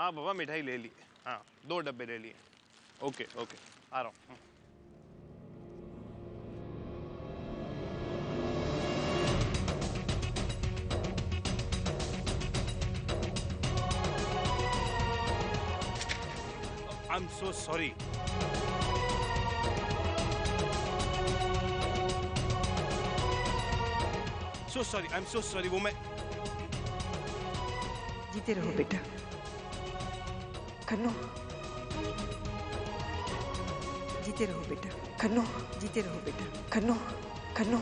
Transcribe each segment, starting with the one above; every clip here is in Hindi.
हाँ बाबा मिठाई ले ली। हाँ 2 डब्बे ले लिए। ओके ओके आ रहा हूँ। I am so sorry. So sorry, I am so sorry. वो मैं जीते रहो बेटा। कन्नू जीते रहो बेटा। कन्नू जीते रहो बेटा। कन्नू कन्नू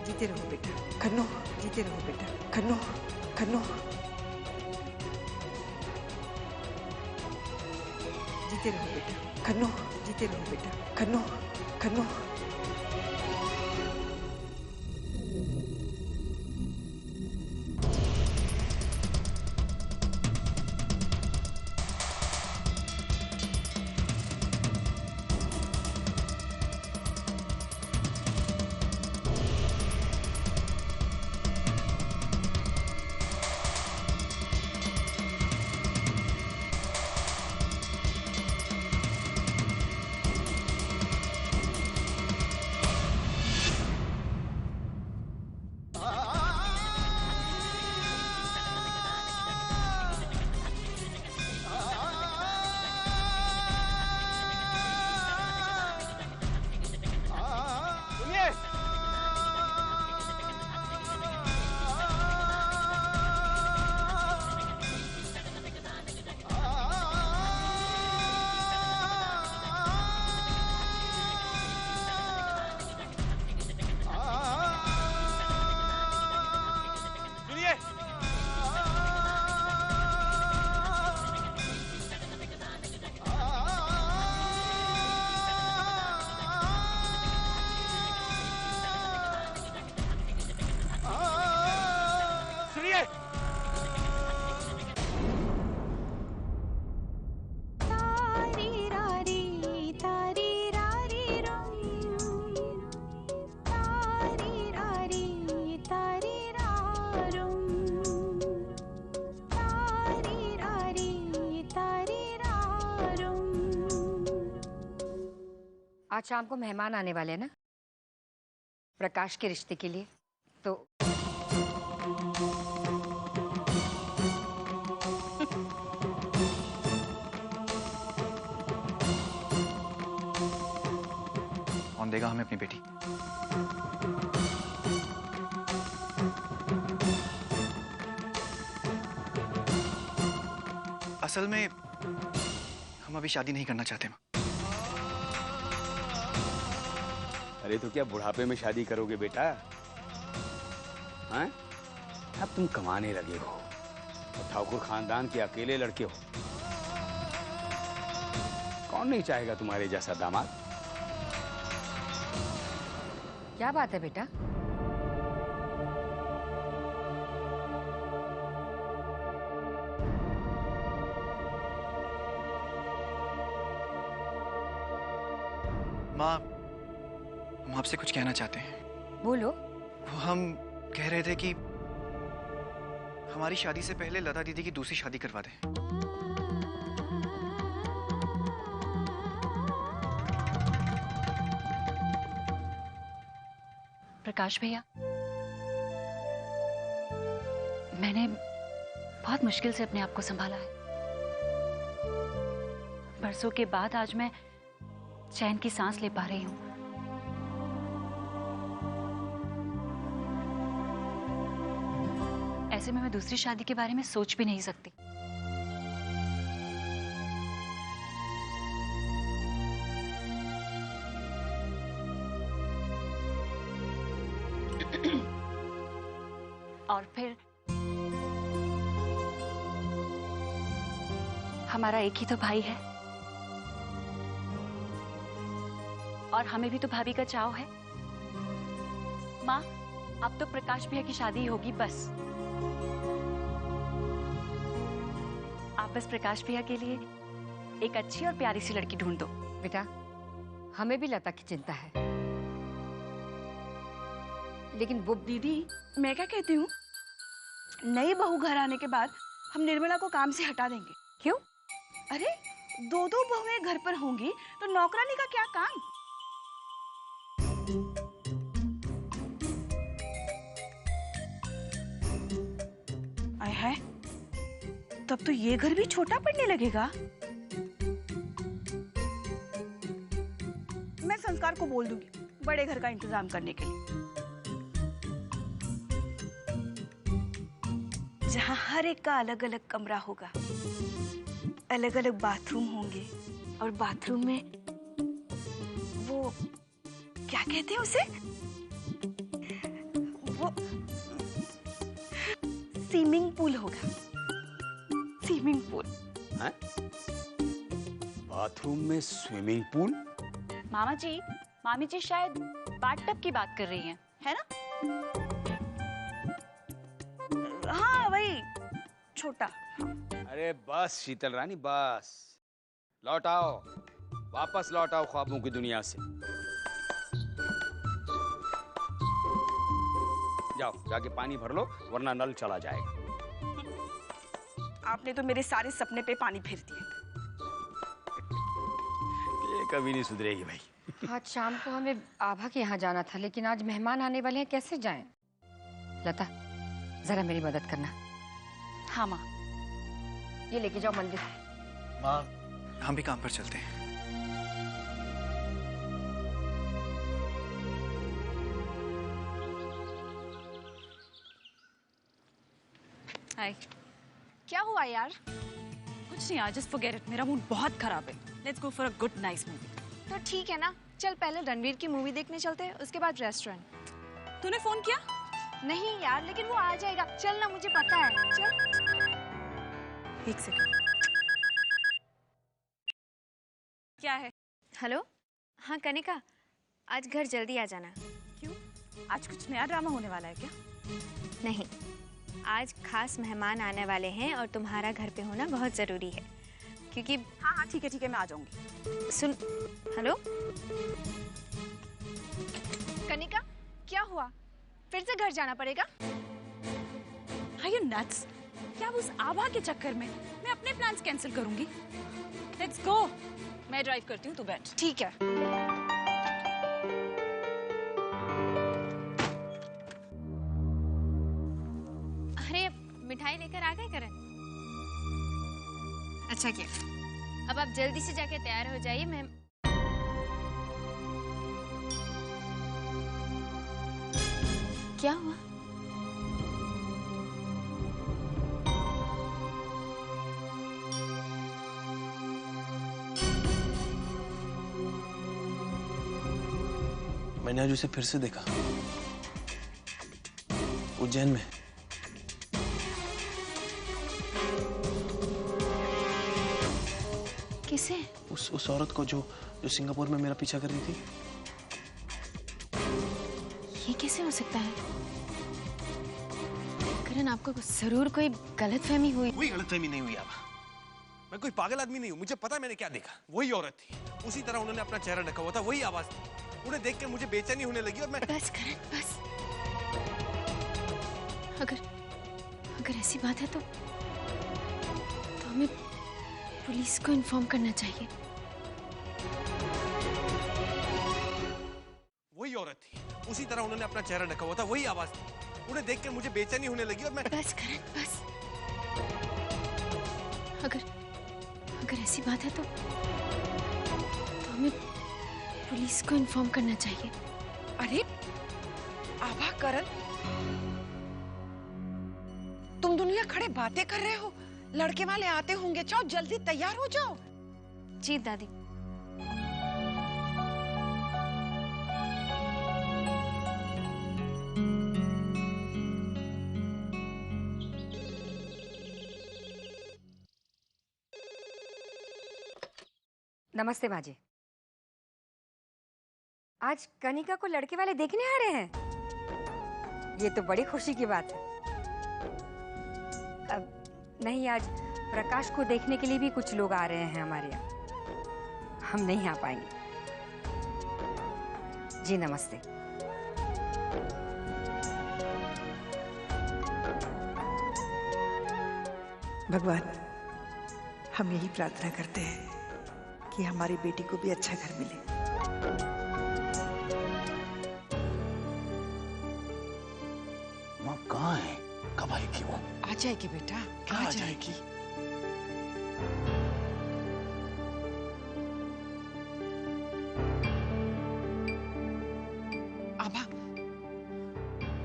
जीते रहो बेटा। कन्नू जीते रहो बेटा। कन्नू कन्नू जीते रहो बेटा। कन्नू जीते रहो बेटा। कन्नू कन्नू आज शाम को मेहमान आने वाले हैं ना, प्रकाश के रिश्ते के लिए, तो कौन देगा हमें अपनी बेटी? असल में हम अभी शादी नहीं करना चाहते। अरे तो क्या बुढ़ापे में शादी करोगे बेटा? हैं? अब तुम कमाने लगे हो और ठाकुर खानदान के अकेले लड़के हो। कौन नहीं चाहेगा तुम्हारे जैसा दामाद? क्या बात है बेटा? माँ, हम आपसे कुछ कहना चाहते हैं। बोलो। वो हम कह रहे थे कि हमारी शादी से पहले लता दीदी की दूसरी शादी करवा दें। प्रकाश भैया, मैंने बहुत मुश्किल से अपने आप को संभाला है। बरसों के बाद आज मैं चैन की सांस ले पा रही हूं। ऐसे में मैं दूसरी शादी के बारे में सोच भी नहीं सकती। और फिर हमारा एक ही तो भाई है और हमें भी तो भाभी का चाव है। माँ, अब तो प्रकाश भैया की शादी होगी बस। आप बस प्रकाश भैया के लिए एक अच्छी और प्यारी सी लड़की ढूंढ दो। बेटा, हमें भी लता की चिंता है, लेकिन वो दीदी, मैं क्या कहती हूँ, नई बहू घर आने के बाद हम निर्मला को काम से हटा देंगे। क्यों? अरे, दो दो बहुएं घर पर होंगी तो नौकरानी का क्या काम। आय है, तब तो ये घर भी छोटा पड़ने लगेगा। मैं संस्कार को बोल दूंगी बड़े घर का इंतजाम करने के लिए, जहाँ हर एक का अलग अलग कमरा होगा, अलग अलग बाथरूम होंगे, और बाथरूम में वो क्या कहते हैं उसे, वो स्विमिंग पूल होगा। Swimming pool. हैं? बाथरूम में स्विमिंग पूल? मामा जी, मामी जी शायद बाथटब की बात कर रही हैं, है ना? हाँ, वही छोटा। अरे बस शीतल रानी, बस लौट आओ, वापस लौट आओ ख्वाबों की दुनिया से। जाओ जाके पानी भर लो, वरना नल चला जाएगा। आपने तो मेरे सारे सपने पे पानी फेर दिए। ये कभी नहीं सुधरेगी भाई। आज शाम को हमें आभा के यहाँ जाना था, लेकिन आज मेहमान आने वाले हैं, कैसे जाएं? लता, जरा मेरी मदद करना। हाँ माँ। ये लेके जाओ मंदिर। माँ, हम भी काम पर चलते हैं। हाय। क्या हुआ यार? कुछ नहीं यार, जस्ट फॉरगेट इट, मेरा मूड बहुत खराब है। Let's go for a good nice movie. तो ठीक है ना, चल पहले रणवीर की मूवी देखने चलते हैं, उसके बाद रेस्टोरेंट। तूने फोन किया? नहीं यार, लेकिन वो आ जाएगा। चल ना, मुझे पता है। चल। एक सेकंड। क्या है? हेलो, हाँ कनिका, आज घर जल्दी आ जाना। क्यों? आज कुछ नया ड्रामा होने वाला है क्या? नहीं, आज खास मेहमान आने वाले हैं और तुम्हारा घर पे होना बहुत जरूरी है, क्योंकि हाँ हाँ ठीक है, मैं आ जाऊंगी। सुन। हेलो कनिका, क्या हुआ? फिर से घर जाना पड़ेगा? Are you nuts? क्या उस आभा के चक्कर में मैं अपने प्लान्स कैंसिल करूंगी? Let's go. मैं ड्राइव करती हूँ, तू बैठ। ठीक है। अरे, मिठाई लेकर आ गए करण? अच्छा किया। अब आप जल्दी से जाके तैयार हो जाइए। मैं क्या हुआ? मैंने आज उसे फिर से देखा, उज्जैन में। किसे? उस औरत को जो सिंगापुर में मेरा पीछा कर रही थी। ये कैसे हो सकता है? करण, आपको जरूर कोई गलतफहमी हुई। कोई गलतफहमी नहीं हुई आभा। मैं कोई पागल आदमी नहीं हूँ, मुझे पता है मैंने क्या देखा। वही औरत थी, उसी तरह उन्होंने अपना चेहरा ढका हुआ था, वही आवाज थी। उन्हें देखकर मुझे बेचैनी होने लगी और मैं... बस करण, बस। अगर ऐसी बात है तो हमें पुलिस को इन्फॉर्म करना चाहिए। वही औरत थी, उसी तरह उन्होंने अपना चेहरा ढका हुआ था, वही आवाज थी। उन्हें देखकर मुझे बेचैनी होने लगी और मैं... बस करण, बस। अगर ऐसी बात है तो हमें पुलिस को इन्फॉर्म करना चाहिए। अरे आभा, करण, तुम दुनिया खड़े बातें कर रहे हो? लड़के वाले आते होंगे, जाओ जल्दी तैयार हो जाओ। जी दादी। नमस्ते बाजी। आज कनिका को लड़के वाले देखने आ रहे हैं, ये तो बड़ी खुशी की बात है। अब नहीं, आज प्रकाश को देखने के लिए भी कुछ लोग आ रहे हैं हमारे यहाँ। हम नहीं आ पाएंगे। जी नमस्ते। भगवान, हम यही प्रार्थना करते हैं कि हमारी बेटी को भी अच्छा घर मिले। माँ कहाँ है? कब आएगी वो? आ जाएगी बेटा, आ जाएगी। आभा,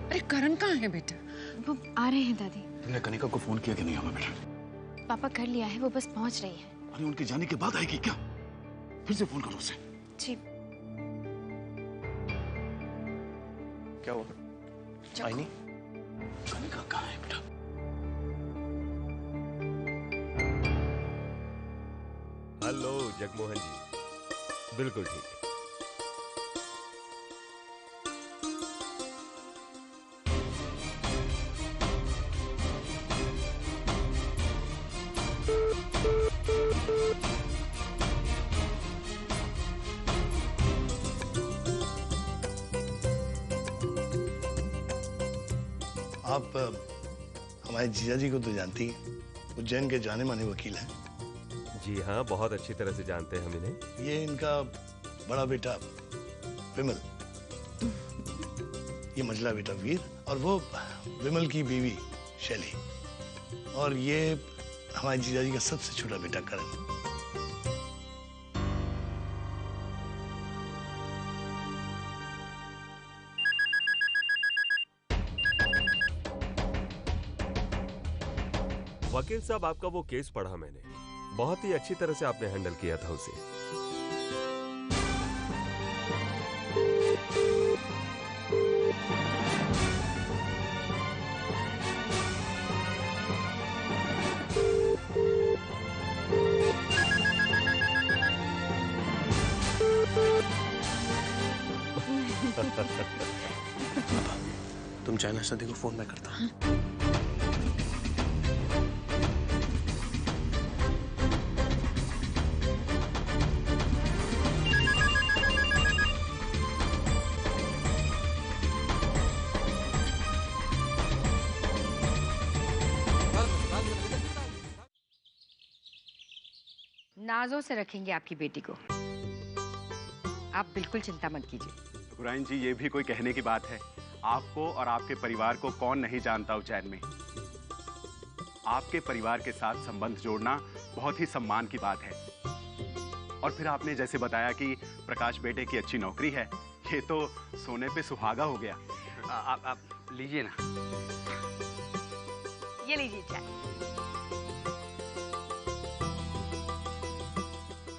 अरे करण कहाँ है बेटा? वो आ रहे हैं दादी। तुमने कनिका को फोन किया कि नहीं हमें बेटा? पापा कर लिया है, वो बस पहुंच रही है। अरे उनके जाने के बाद आएगी क्या? फिर से फोन करो उसे। जी। क्या हुआ? आई नहीं? कनिका कहाँ है बेटा? हेलो जगमोहन जी, बिल्कुल ठीक है। आप हमारे जीजा जी को तो जानती हैं, उज्जैन के जाने माने वकील हैं। जी हाँ, बहुत अच्छी तरह से जानते हैं हम इन्हें। ये इनका बड़ा बेटा विमल, ये मझला बेटा वीर, और वो विमल की बीवी शैली, और ये हमारे जीजा जी का सबसे छोटा बेटा करण। वकील साहब, आपका वो केस पढ़ा मैंने, बहुत ही अच्छी तरह से आपने हैंडल किया था उसे। तुम चाहे नाश्ता देखो, फोन मैं करता हूँ। नाजों से रखेंगे आपकी बेटी को, आप बिल्कुल चिंता मत कीजिए। ठकुराइन जी, ये भी कोई कहने की बात है? आपको और आपके परिवार को कौन नहीं जानता उज्जैन में। आपके परिवार के साथ संबंध जोड़ना बहुत ही सम्मान की बात है। और फिर आपने जैसे बताया कि प्रकाश बेटे की अच्छी नौकरी है, ये तो सोने पे सुहागा हो गया। आप लीजिए ना, ये लीजिए चाय।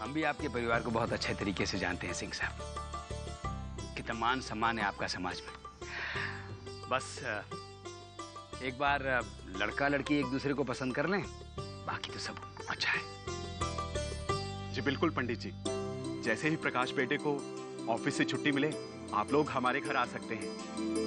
हम भी आपके परिवार को बहुत अच्छे तरीके से जानते हैं सिंह साहब। कितना मान सम्मान है आपका समाज में। बस एक बार लड़का लड़की एक दूसरे को पसंद कर लें, बाकी तो सब अच्छा है। जी बिल्कुल पंडित जी, जैसे ही प्रकाश बेटे को ऑफिस से छुट्टी मिले, आप लोग हमारे घर आ सकते हैं।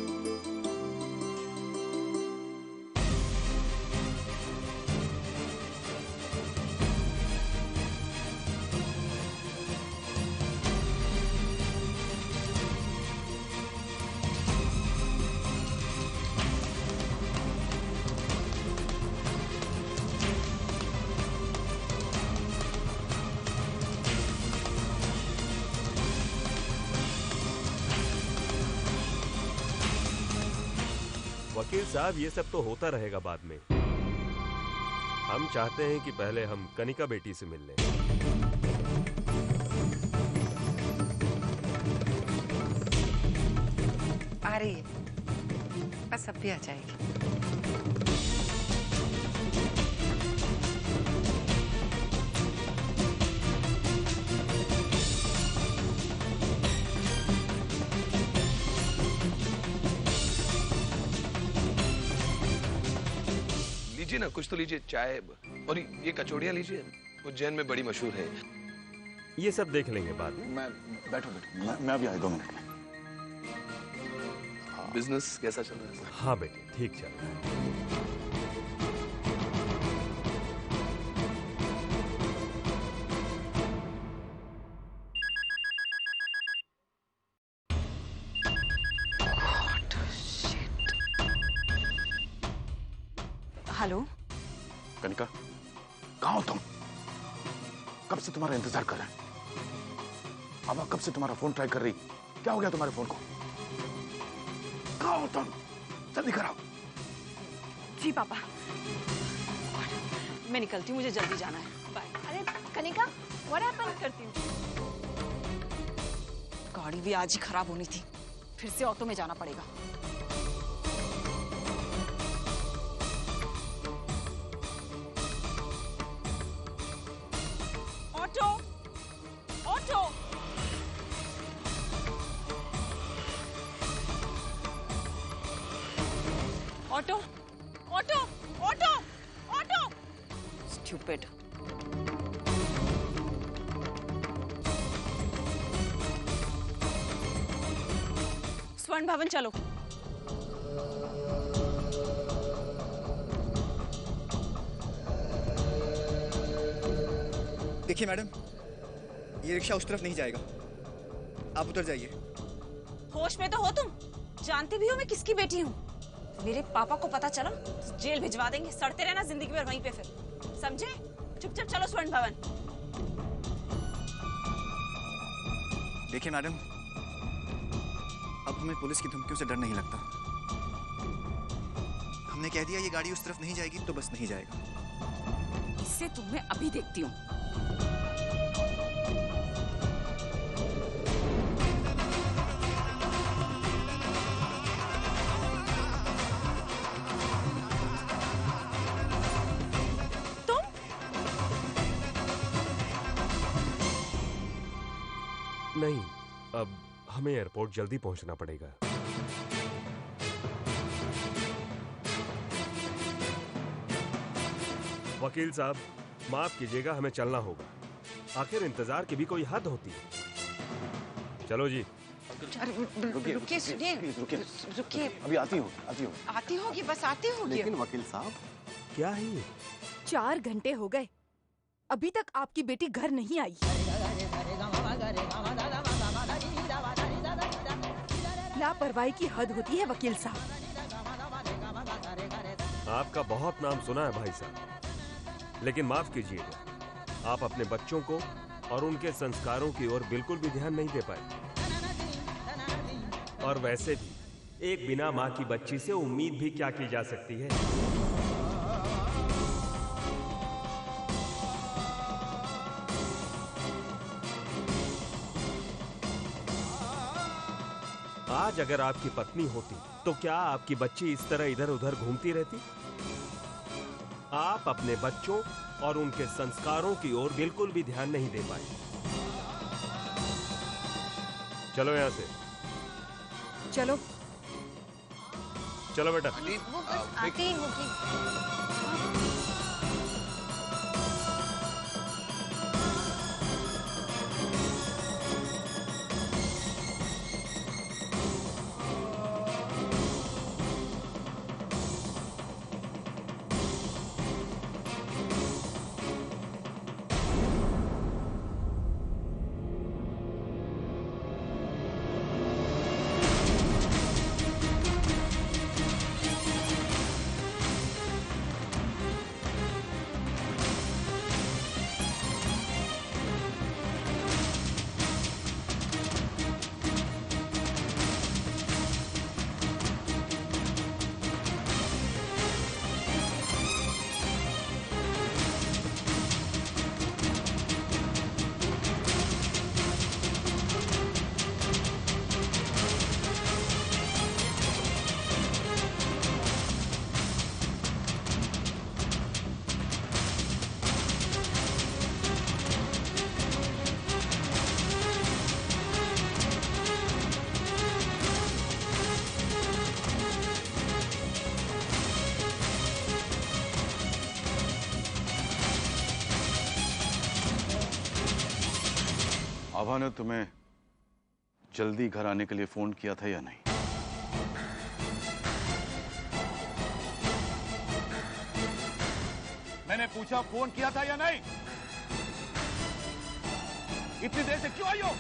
वकील साहब, ये सब तो होता रहेगा बाद में। हम चाहते हैं कि पहले हम कनिका बेटी से मिल लें। आ रही है, बस अब भी आ जाएगी। लीजिए ना, कुछ तो लीजिए, चाय और ये कचौड़ियाँ लीजिए, उज्जैन में बड़ी मशहूर है। ये सब देख लेंगे बाद में। बैठो मैं अभी आया 2 मिनट में। बिजनेस कैसा चल रहा है? हाँ बेटे, ठीक चल रहा है। हेलो कनिका, कहाँ हो तुम? कब से तुम्हारा इंतजार कर रहे हैं। आभा कब से तुम्हारा फोन ट्राई कर रही। क्या हो गया तुम्हारे फोन को? कहाँ हो तुम? जल्दी कराओ। जी पापा, मैं निकलती हूँ, मुझे जल्दी जाना है। बाय। अरे कनिका, व्हाट हैपेंड? करती हूँ। गाड़ी भी आज ही खराब होनी थी, फिर से ऑटो में जाना पड़ेगा। Auto, auto. Auto, auto, auto, auto. Stupid. स्वर्ण भवन चलो। देखिए मैडम, ये रिक्शा उस तरफ नहीं जाएगा, आप उतर जाइए। होश में तो हो तुम? जानती भी हो मैं किसकी बेटी हूँ। मेरे पापा को पता चला तो जेल भिजवा देंगे। सड़ते रहना जिंदगी भर वहीं पे, फिर समझे? चुपचाप चलो स्वर्ण भवन। देखिए मैडम, अब हमें पुलिस की धमकियों से डर नहीं लगता। हमने कह दिया ये गाड़ी उस तरफ नहीं जाएगी तो बस नहीं जाएगा। इससे तुम्हें अभी देखती हूँ। नहीं, अब हमें एयरपोर्ट जल्दी पहुंचना पड़ेगा। वकील साहब, माफ कीजिएगा, हमें चलना होगा। आखिर इंतजार की भी कोई हद होती है। चलो जी। रुकिए, सुनिए, रुकिए। अभी आती होगी, बस आती होगी। लेकिन वकील साहब, क्या है ये? 4 घंटे हो गए, अभी तक आपकी बेटी घर नहीं आई। लापरवाही की हद होती है वकील साहब। आपका बहुत नाम सुना है भाई साहब, लेकिन माफ कीजिएगा, आप अपने बच्चों को और उनके संस्कारों की ओर बिल्कुल भी ध्यान नहीं दे पाए। और वैसे भी एक बिना मां की बच्ची से उम्मीद भी क्या की जा सकती है। आज अगर आपकी पत्नी होती तो क्या आपकी बच्ची इस तरह इधर उधर घूमती रहती? आप अपने बच्चों और उनके संस्कारों की ओर बिल्कुल भी ध्यान नहीं दे पाए। चलो यहां से। चलो चलो बेटा। वो बस आती ही होगी। आभा ने तुम्हें जल्दी घर आने के लिए फोन किया था या नहीं? मैंने पूछा फोन किया था या नहीं? इतनी देर से क्यों आई हो?